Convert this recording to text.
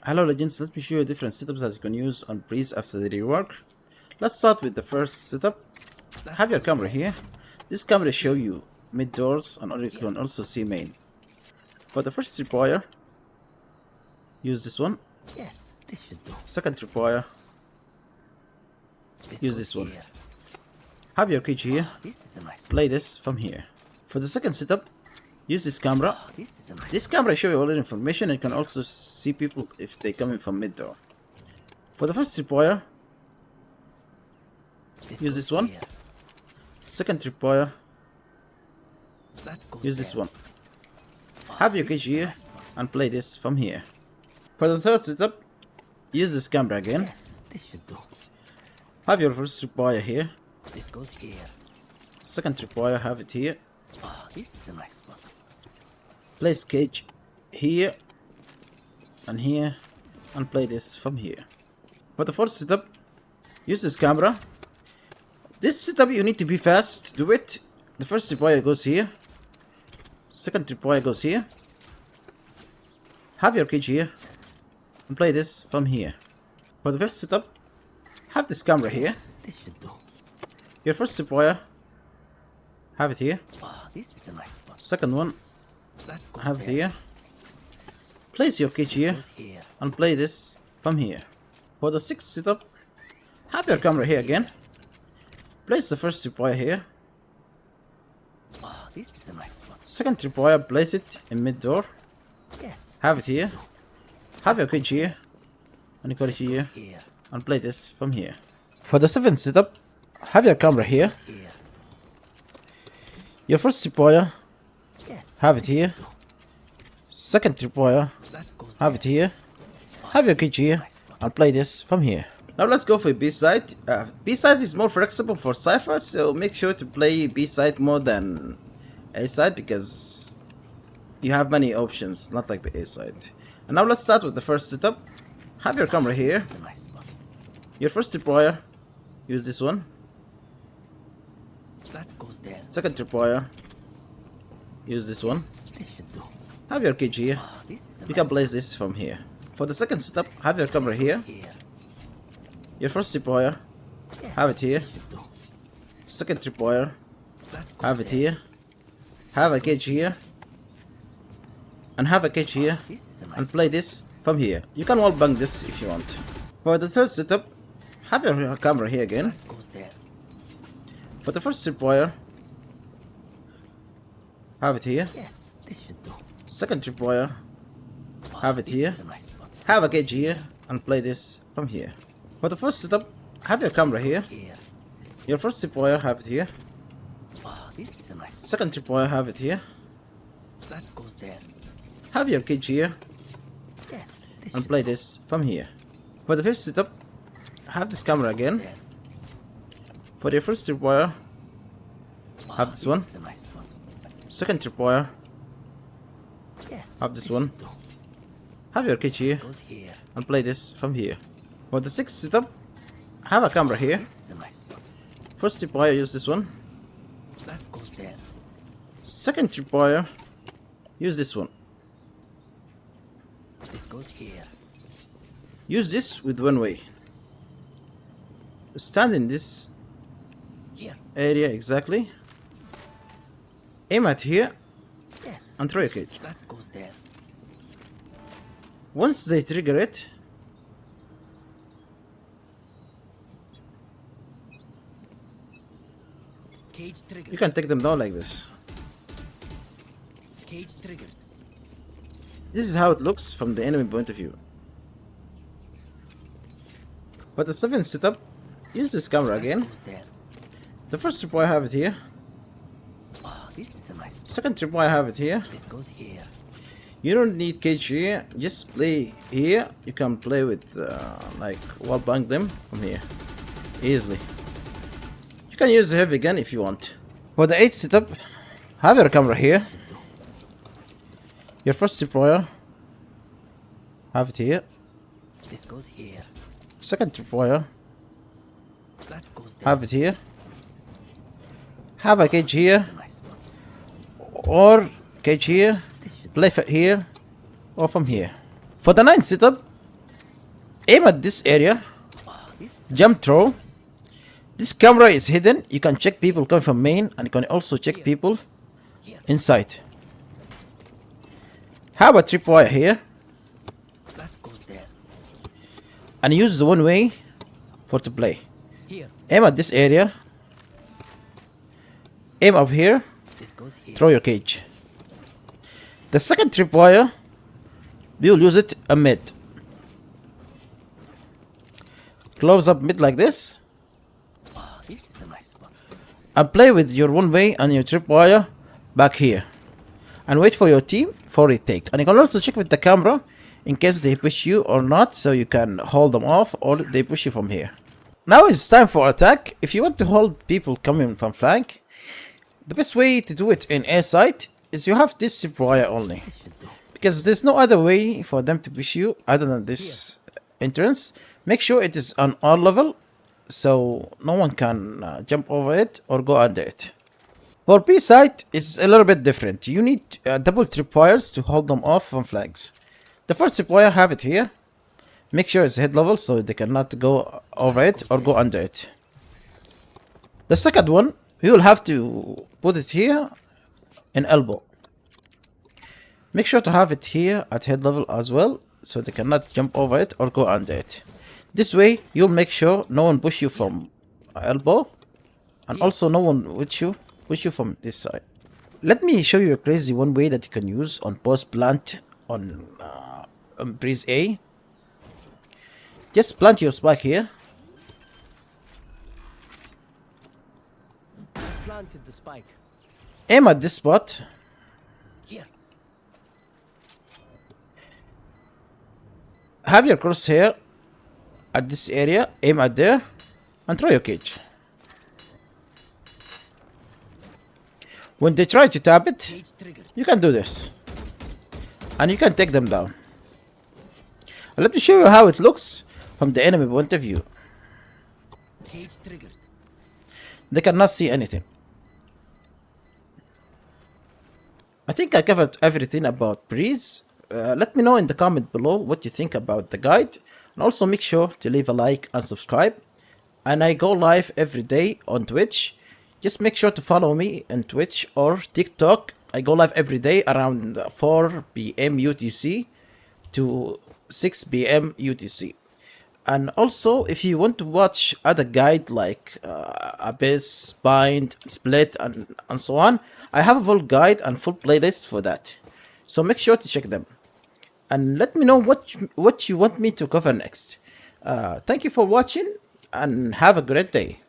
Hello legends, let me show you different setups that you can use on Breeze after the rework. Let's start with the first setup. Have your camera here. This camera show you mid doors and you can also see main. For the first tripwire, use this one. Yes, this should do. Second tripwire, use this one. Have your cage here. This is a nice Play this from here. For the second setup, use this camera. This is a nice This camera show you all the information and you can also see people if they come in from mid door. For the first tripwire, use this one. here. Second tripwire, That goes use this there. one. Have your cage here and play this from here. For the third setup, use this camera again. Yes, this should do. Have your first tripwire here. This goes here. Second tripwire, have it here. Oh, this is a nice spot. Place cage here and here and play this from here. For the fourth setup, use this camera. This setup you need to be fast to do it. The first tripwire goes here. Second tripwire goes here. Have your cage here and play this from here. For the fifth setup, have this camera here. This should do. Your first tripwire, have it here. Oh, this is a nice spot. Second one, That goes have it there. here. Place your cage here Goes here. and play this from here. For the sixth setup, have your camera here again. Place the first tripwire here. Oh, this is a nice spot. Second tripwire, place it in mid door. Yes. Have it here. Have your cage here and you got it here Here. and play this from here. For the seventh setup, have your camera here. Here. Your first tripwire, Yes. have it here. Second tripwire, That goes have it here. Have your cage here nice spot. and play this from here. Now let's go for B side. B side is more flexible for Cypher, so make sure to play B side more than A side because you have many options, not like the A side. And now let's start with the first setup. Have your camera here. This is a nice spot. Your first tripwire, use this one. That goes there. Second tripwire, use this one. This should do. Have your cage here. Oh, this is a You nice can place this from here. For the second setup, have your camera here. here. Your first tripwire, Yes. have it here. This should do. Second tripwire, That goes have it there. here. Have a cage here. And have a cage here. This is a nice And play this from here. You can wall bang this if you want. For the third setup, have your camera here again. That goes there. For the first tripwire, have it here. Yes, this should do. Second tripwire, have it This here. is a nice spot. Have a cage here and play this from here. For the first setup, have your camera here. Here. Your first tripwire, have it here. Oh, this is a nice spot. Second tripwire, have it here. That goes there. Have your cage here Yes, this and should play do. this from here. For the fifth setup, have this camera again. There. For your first tripwire, Oh, have this one. is a nice spot. Second tripwire, Yes, have this one. should do. have your cage here Goes here. and play this from here. For the sixth setup, have a camera here. This is a nice spot. First tripwire, use this one. That goes there. Second tripwire, use this one. This goes here. Use this with one way. Stand in this Here. area exactly. Aim at here Yes. and throw your cage. That goes there. Once they trigger it, Cage triggered. you can take them down like this. Cage triggered. This is how it looks from the enemy point of view. For the seventh setup, use this camera again. Goes there. The first tripwire, have it here. Oh, this is a nice spot. Second tripwire, have it here. This goes here. You don't need cage here, just play here. You can play with like wall bang them from here easily. You can use the heavy gun if you want. For the eighth setup, have your camera here. Your first tripwire, have it here. This goes here. Second tripwire, That goes there. have it here. Have a cage here A nice spot. or cage here. This should Play here or from here. For the ninth setup, Aim at this area. Oh, this is Jump throw. This camera is hidden. You can check people coming from main, and you can also check people here. inside. Have a tripwire here, That goes there. and use the one way for to play. Here. Aim at this area. Aim up here. This goes here. Throw your cage. The second tripwire, we will use it a mid. Close up mid like this, Oh, this is a nice spot. and play with your one way and your tripwire back here. And wait for your team for retake. And you can also check with the camera in case they push you or not, so you can hold them off or they push you from here. Now it's time for attack. If you want to hold people coming from flank, the best way to do it in A site is you have this tripwire only. This should do. Because there's no other way for them to push you other than this entrance. Make sure it is on R level so no one can jump over it or go under it. For B site, it's a little bit different. You need double tripwires to hold them off from flanks. The first tripwire, have it here. Make sure it's head level so they cannot go over it or go under it. The second one, we will have to put it here in elbow. Make sure to have it here at head level as well, so they cannot jump over it or go under it. This way, you'll make sure no one push you from elbow, and also no one push you from this side. Let me show you a crazy one way that you can use on post plant on breeze A. Just plant your spike here. Planted the spike. Aim at this spot. Here. Have your crosshair at this area, aim at there, and throw your cage. When they try to tap it, Cage triggered. you can do this. And you can take them down. And let me show you how it looks from the enemy point of view. Cage triggered. They cannot see anything. I think I covered everything about Breeze. Let me know in the comment below what you think about the guide. And also make sure to leave a like and subscribe. And I go live every day on Twitch. Just make sure to follow me on Twitch or TikTok. I go live every day around 4 p.m. UTC to 6 p.m. UTC. And also, if you want to watch other guide like Abyss, Bind, Split, and so on, I have a full guide and full playlist for that. So make sure to check them. And let me know what you want me to cover next. Thank you for watching and have a great day.